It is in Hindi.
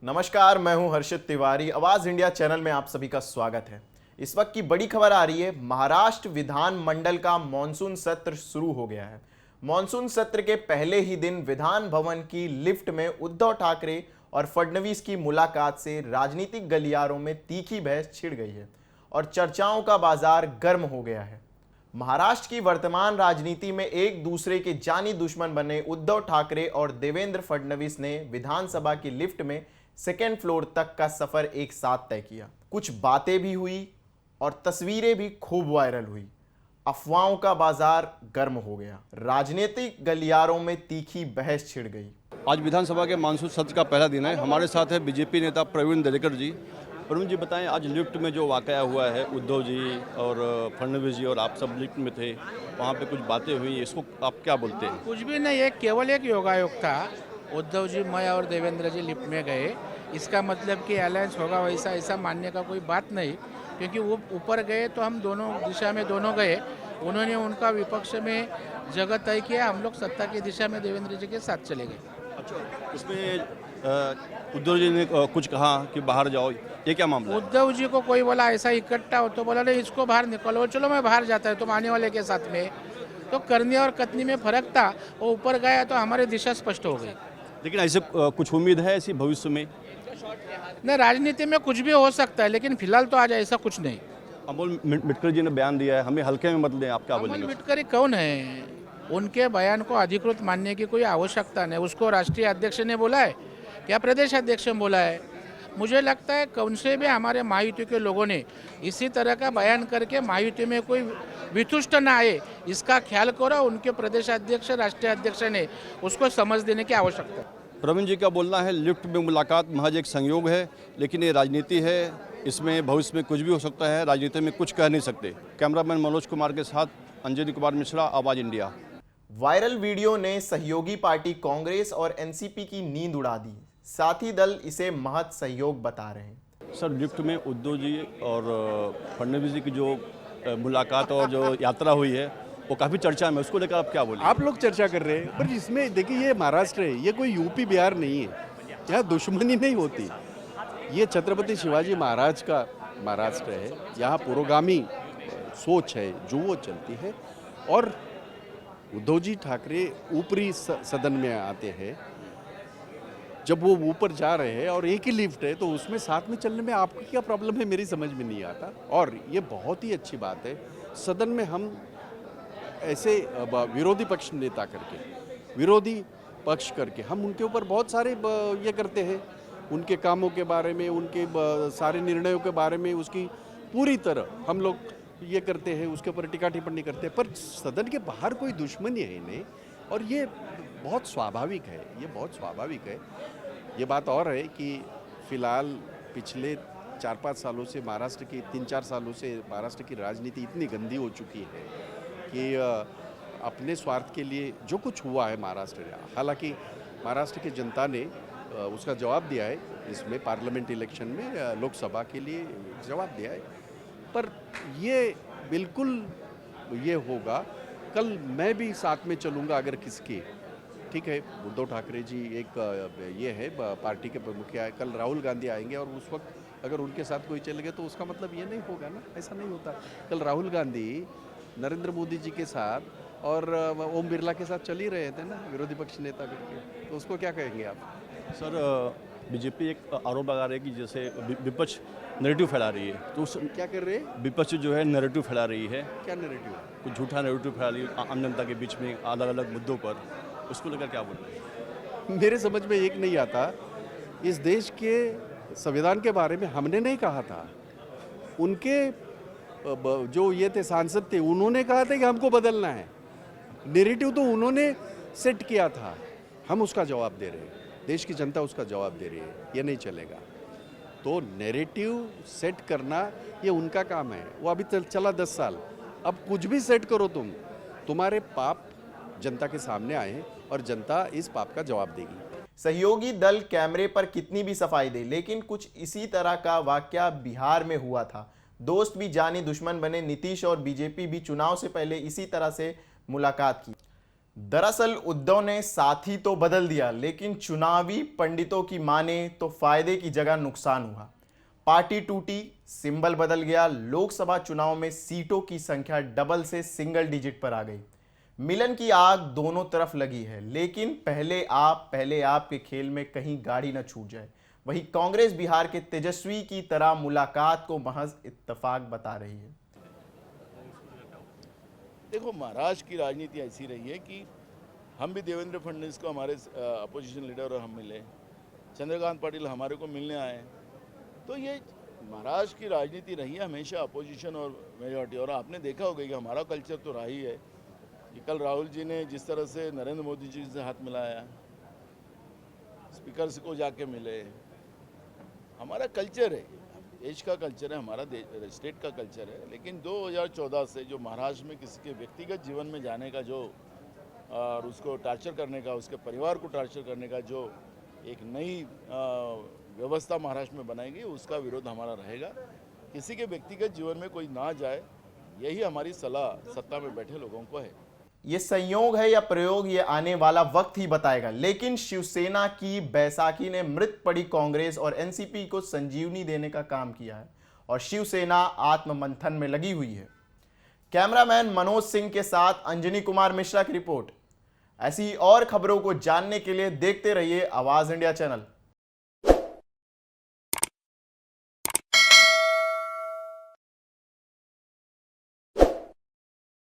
नमस्कार, मैं हूं हर्षित तिवारी। आवाज इंडिया चैनल में आप सभी का स्वागत है। इस वक्त की बड़ी खबर आ रही है। महाराष्ट्र विधानमंडल का मॉनसून सत्र शुरू हो गया है। मॉनसून सत्र के पहले ही दिन विधान भवन की लिफ्ट में उद्धव ठाकरे और फडणवीस की मुलाकात से राजनीतिक गलियारों में तीखी बहस छिड़ गई है और चर्चाओं का बाजार गर्म हो गया है। महाराष्ट्र की वर्तमान राजनीति में एक दूसरे के जानी दुश्मन बने उद्धव ठाकरे और देवेंद्र फडणवीस ने विधानसभा की लिफ्ट में सेकेंड फ्लोर तक का सफर एक साथ तय किया। कुछ बातें भी हुई और तस्वीरें भी खूब वायरल हुई। अफवाहों का बाजार गर्म हो गया। राजनीतिक गलियारों में तीखी बहस छिड़ गई। आज विधानसभा के मानसून सत्र का पहला दिन है। हमारे साथ है बीजेपी नेता प्रवीण दरेकर जी। प्रवीण जी बताएं, आज लिफ्ट में जो वाकया हुआ है, उद्धव जी और फडणवीस जी और आप सब लिफ्ट में थे, वहाँ पे कुछ बातें हुई, इसको आप क्या बोलते हैं? कुछ भी नहीं है, केवल एक योगायोग था। उद्धव जी, मैं और देवेंद्र जी लिफ्ट में गए। इसका मतलब कि अलायंस होगा वैसा ऐसा मानने का कोई बात नहीं, क्योंकि वो ऊपर गए तो हम दोनों दिशा में दोनों गए। उन्होंने उनका विपक्ष में जगह तय किया, हम लोग सत्ता की दिशा में देवेंद्र जी के साथ चले गए। अच्छा, इसमें उद्धव जी ने कुछ कहा कि बाहर जाओ, ये क्या मामला है? उद्धव जी को कोई बोला ऐसा इकट्ठा हो तो बोला नहीं, इसको बाहर निकलो। चलो मैं बाहर जाता है तुम आने वाले के साथ में। तो करनी और कथनी में फर्क था। वो ऊपर गया तो हमारी दिशा स्पष्ट हो गई। लेकिन ऐसे कुछ उम्मीद है ऐसी भविष्य में? नहीं, राजनीति में कुछ भी हो सकता है, लेकिन फिलहाल तो आज ऐसा कुछ नहीं। अमोल मिटकर जी ने बयान दिया है, हमें हल्के में मत लें, आप क्या अमोल बोलेंगे? मिटकरी कौन है? उनके बयान को अधिकृत मानने की कोई आवश्यकता नहीं। उसको राष्ट्रीय अध्यक्ष ने बोला है या प्रदेश अध्यक्ष ने बोला है? मुझे लगता है कौन से भी हमारे महायुति के लोगों ने इसी तरह का बयान करके महायुति में कोई वितुष्ट ना आए, इसका ख्याल करो। उनके प्रदेश अध्यक्ष, राष्ट्रीय अध्यक्ष ने उसको समझ देने की आवश्यकता है। प्रवीण जी का बोलना है लिफ्ट में मुलाकात महज एक संयोग है, लेकिन ये राजनीति है, इसमें भविष्य में कुछ भी हो सकता है, राजनीति में कुछ कह नहीं सकते। कैमरामैन मनोज कुमार के साथ अंजनी कुमार मिश्रा, आवाज इंडिया। वायरल वीडियो ने सहयोगी पार्टी कांग्रेस और एनसीपी की नींद उड़ा दी। साथी दल इसे महज सहयोग बता रहे हैं। सर, लिफ्ट में उद्धव जी और फडणवीस जी की जो मुलाकात और जो यात्रा हुई है वो काफ़ी चर्चा में, उसको लेकर आप क्या बोलें? आप लोग चर्चा कर रहे हैं, पर इसमें देखिए ये महाराष्ट्र है, ये कोई यूपी बिहार नहीं है। यहाँ दुश्मनी नहीं होती। ये छत्रपति शिवाजी महाराज का महाराष्ट्र है। यहाँ पुरोगामी सोच है जो वो चलती है। और उद्धव जी ठाकरे ऊपरी सदन में आते हैं। जब वो ऊपर जा रहे हैं और एक ही लिफ्ट है तो उसमें साथ में चलने में आपको क्या प्रॉब्लम है, मेरी समझ में नहीं आता। और ये बहुत ही अच्छी बात है, सदन में हम ऐसे विरोधी पक्ष नेता करके, विरोधी पक्ष करके हम उनके ऊपर बहुत सारे ये करते हैं, उनके कामों के बारे में, उनके सारे निर्णयों के बारे में उसकी पूरी तरह हम लोग ये करते हैं, उसके ऊपर टीका टिप्पणी करते हैं। पर सदन के बाहर कोई दुश्मनी है नहीं, और ये बहुत स्वाभाविक है, ये बहुत स्वाभाविक है। ये बात और है कि फिलहाल पिछले 4-5 सालों से महाराष्ट्र की 3-4 सालों से महाराष्ट्र की राजनीति इतनी गंदी हो चुकी है कि अपने स्वार्थ के लिए जो कुछ हुआ है महाराष्ट्र में, हालांकि महाराष्ट्र की जनता ने उसका जवाब दिया है, इसमें पार्लियामेंट इलेक्शन में लोकसभा के लिए जवाब दिया है। पर ये बिल्कुल ये होगा, कल मैं भी साथ में चलूँगा अगर किसके, ठीक है, उद्धव ठाकरे जी एक ये है पार्टी के मुखिया है, कल राहुल गांधी आएंगे और उस वक्त अगर उनके साथ कोई चले गए तो उसका मतलब ये नहीं होगा ना, ऐसा नहीं होता। कल राहुल गांधी नरेंद्र मोदी जी के साथ और ओम बिरला के साथ चल ही रहे थे ना, विरोधी पक्ष नेता करके, तो उसको क्या कहेंगे आप? सर, बीजेपी एक आरोप लगा रही है कि जैसे विपक्ष नैरेटिव फैला रही है, तो उस क्या कर रहे हैं? विपक्ष जो है नैरेटिव फैला रही है, क्या नैरेटिव? कुछ झूठा नैरेटिव फैला रही है आम जनता के बीच में अलग अलग मुद्दों पर, उसको लेकर क्या बोल रहे हैं? मेरे समझ में एक नहीं आता। इस देश के संविधान के बारे में हमने नहीं कहा था, उनके जो ये थे सांसद थे, उन्होंने कहा था कि हमको बदलना है। नैरेटिव तो उन्होंने सेट किया था, हम उसका जवाब दे रहे हैं, देश की जनता उसका जवाब दे रही है, ये नहीं चलेगा। तो नैरेटिव सेट करना ये उनका काम है। वो अभी चला 10 साल, अब कुछ भी सेट करो तुम्हारे पाप जनता के सामने आए और जनता इस पाप का जवाब देगी। सहयोगी दल कैमरे पर कितनी भी सफाई दे, लेकिन कुछ इसी तरह का वाकया बिहार में हुआ था। दोस्त भी जानी दुश्मन बने। नीतीश और बीजेपी भी चुनाव से पहले इसी तरह से मुलाकात की। दरअसल उद्धव ने साथी तो बदल दिया, लेकिन चुनावी पंडितों की माने तो फायदे की जगह नुकसान हुआ। पार्टी टूटी, सिंबल बदल गया, लोकसभा चुनाव में सीटों की संख्या डबल से सिंगल डिजिट पर आ गई। मिलन की आग दोनों तरफ लगी है, लेकिन पहले आप के खेल में कहीं गाड़ी न छूट जाए। वहीं कांग्रेस बिहार के तेजस्वी की तरह मुलाकात को महज इत्तेफाक बता रही है। देखो, महाराष्ट्र की राजनीति ऐसी रही है कि हम भी देवेंद्र फडणवीस को हमारे अपोजिशन लीडर और हम मिले, चंद्रकांत पाटिल हमारे को मिलने आए। तो ये महाराष्ट्र की राजनीति रही है हमेशा अपोजिशन और मेजॉरिटी। और आपने देखा होगा कि हमारा कल्चर तो रहा ही है कि कल राहुल जी ने जिस तरह से नरेंद्र मोदी जी से हाथ मिलाया, स्पीकर को जाके मिले, हमारा कल्चर है, देश का कल्चर है, हमारा स्टेट का कल्चर है। लेकिन 2014 से जो महाराष्ट्र में किसी के व्यक्तिगत जीवन में जाने का जो और उसको टार्चर करने का, उसके परिवार को टार्चर करने का जो एक नई व्यवस्था महाराष्ट्र में बनाई गई, उसका विरोध हमारा रहेगा। किसी के व्यक्तिगत जीवन में कोई ना जाए, यही हमारी सलाह सत्ता में बैठे लोगों को है। ये संयोग है या प्रयोग, ये आने वाला वक्त ही बताएगा। लेकिन शिवसेना की बैसाखी ने मृत पड़ी कांग्रेस और एनसीपी को संजीवनी देने का काम किया है और शिवसेना आत्ममंथन में लगी हुई है। कैमरामैन मनोज सिंह के साथ अंजनी कुमार मिश्रा की रिपोर्ट। ऐसी और खबरों को जानने के लिए देखते रहिए आवाज इंडिया चैनल।